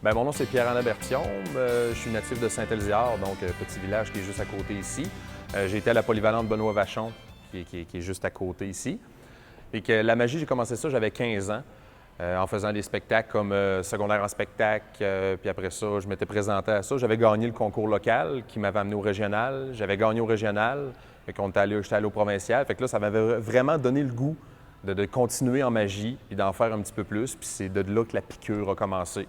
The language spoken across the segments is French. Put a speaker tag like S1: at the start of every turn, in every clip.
S1: Bien, mon nom, c'est Pierre-Alain Berthiaume. Je suis natif de Saint-Elziard, donc petit village qui est juste à côté ici. J'ai été à la polyvalente Benoît Vachon, qui est juste à côté ici. Et que la magie, j'ai commencé ça, j'avais 15 ans, en faisant des spectacles comme secondaire en spectacle. Puis après ça, je m'étais présenté à ça. J'avais gagné le concours local qui m'avait amené au régional. J'avais gagné au régional, fait qu'on j'étais allé au provincial. Fait que là, ça m'avait vraiment donné le goût de continuer en magie et d'en faire un petit peu plus. Puis c'est de là que la piqûre a commencé.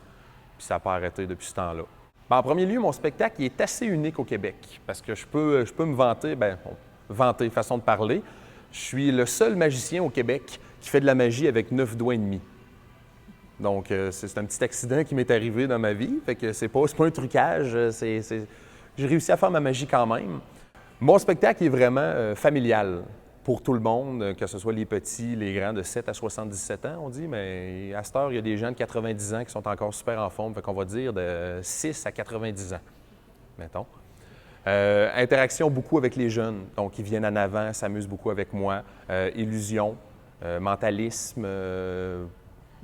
S1: Puis ça n'a pas arrêté depuis ce temps-là. Bien, en premier lieu, mon spectacle il est assez unique au Québec parce que je peux me vanter, vanter, façon de parler. Je suis le seul magicien au Québec qui fait de la magie avec 9 doigts et demi. Donc, c'est un petit accident qui m'est arrivé dans ma vie. Fait que c'est pas un trucage, j'ai réussi à faire ma magie quand même. Mon spectacle est vraiment familial pour tout le monde, que ce soit les petits, les grands de 7 à 77 ans, on dit, mais à cette heure, il y a des gens de 90 ans qui sont encore super en forme, fait qu'on va dire de 6 à 90 ans, mettons. Interaction beaucoup avec les jeunes, donc ils viennent en avant, s'amusent beaucoup avec moi. Illusion, mentalisme,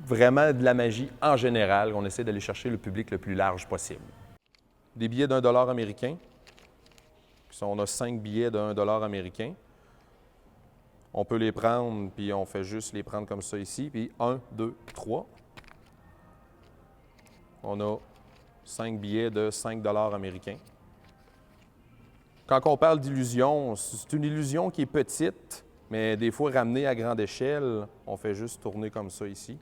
S1: vraiment de la magie en général. On essaie d'aller chercher le public le plus large possible. Des billets d'$1 américain. On a 5 billets de $1 américain. On peut les prendre, puis on fait juste les prendre comme ça ici. Puis 1, 2, 3. On a 5 billets de $5 américains. Quand on parle d'illusion, c'est une illusion qui est petite, mais des fois ramenée à grande échelle, on fait juste tourner comme ça ici.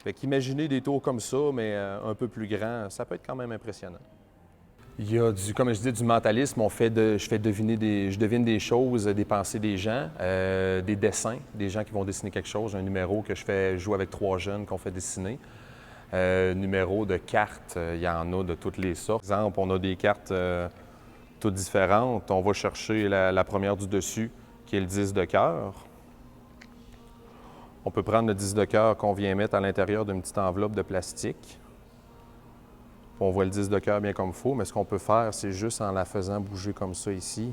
S1: Fait qu'imaginez des tours comme ça, mais un peu plus grands, ça peut être quand même impressionnant. Il y a comme je dis, du mentalisme. Je devine des choses, des pensées des gens, des dessins, des gens qui vont dessiner quelque chose, un numéro que je fais jouer avec 3 jeunes qu'on fait dessiner. Numéro de cartes, il y en a de toutes les sortes. Par exemple, on a des cartes toutes différentes. On va chercher la première du dessus, qui est le 10 de cœur. On peut prendre le 10 de cœur qu'on vient mettre à l'intérieur d'une petite enveloppe de plastique. On voit le 10 de cœur bien comme il faut, mais ce qu'on peut faire, c'est juste en la faisant bouger comme ça ici.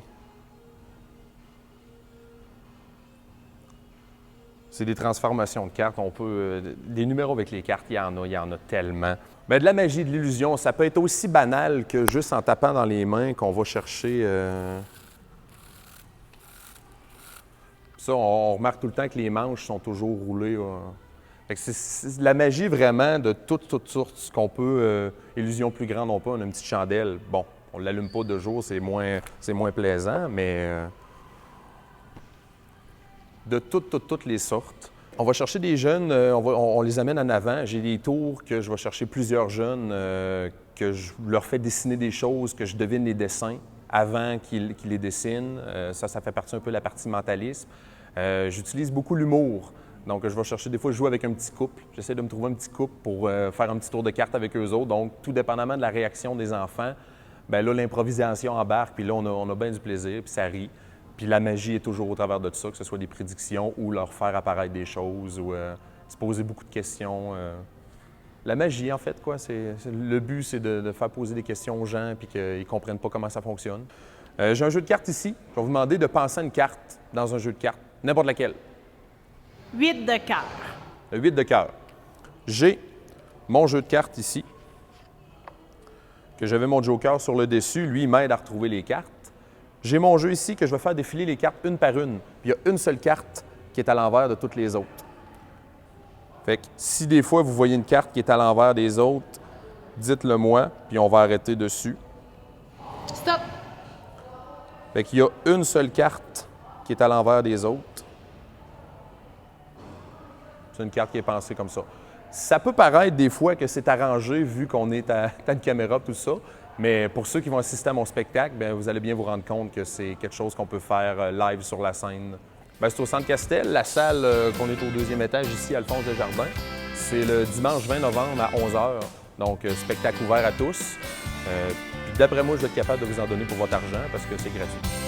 S1: C'est des transformations de cartes. On peut. Des numéros avec les cartes, il y en a tellement. Bien, de la magie, de l'illusion, ça peut être aussi banal que juste en tapant dans les mains qu'on va chercher. Ça, on remarque tout le temps que les manches sont toujours roulées. C'est de la magie vraiment de toutes sortes. Ce qu'on peut, illusion plus grande, on a une petite chandelle. Bon, on ne l'allume pas de jour, c'est moins plaisant, mais de toutes les sortes. On va chercher des jeunes, on les amène en avant. J'ai des tours que je vais chercher plusieurs jeunes, que je leur fais dessiner des choses, que je devine les dessins avant qu'ils les dessinent. Ça fait partie un peu de la partie mentalisme. J'utilise beaucoup l'humour. Donc, je vais chercher, des fois, je joue avec un petit couple. J'essaie de me trouver un petit couple pour faire un petit tour de cartes avec eux autres. Donc, tout dépendamment de la réaction des enfants, bien là, l'improvisation embarque, puis là, on a bien du plaisir, puis ça rit. Puis la magie est toujours au travers de tout ça, que ce soit des prédictions ou leur faire apparaître des choses ou se poser beaucoup de questions. La magie, en fait, quoi, le but, c'est de faire poser des questions aux gens puis qu'ils ne comprennent pas comment ça fonctionne. J'ai un jeu de cartes ici. Je vais vous demander de penser à une carte dans un jeu de cartes, n'importe laquelle.
S2: 8 de cœur.
S1: Le 8 de cœur. J'ai mon jeu de cartes ici, que j'avais mon joker sur le dessus. Lui, il m'aide à retrouver les cartes. J'ai mon jeu ici que je vais faire défiler les cartes une par une. Puis il y a une seule carte qui est à l'envers de toutes les autres. Fait que si des fois vous voyez une carte qui est à l'envers des autres, dites-le moi, puis on va arrêter dessus.
S2: Stop!
S1: Fait qu'il y a une seule carte qui est à l'envers des autres. C'est une carte qui est pensée comme ça. Ça peut paraître des fois que c'est arrangé vu qu'on est à une caméra, tout ça, mais pour ceux qui vont assister à mon spectacle, bien, vous allez bien vous rendre compte que c'est quelque chose qu'on peut faire live sur la scène. Bien, c'est au Centre Castel, la salle qu'on est au 2e étage ici, Alphonse Desjardins. C'est le dimanche 20 novembre à 11h, donc spectacle ouvert à tous. Puis d'après moi, je vais être capable de vous en donner pour votre argent parce que c'est gratuit.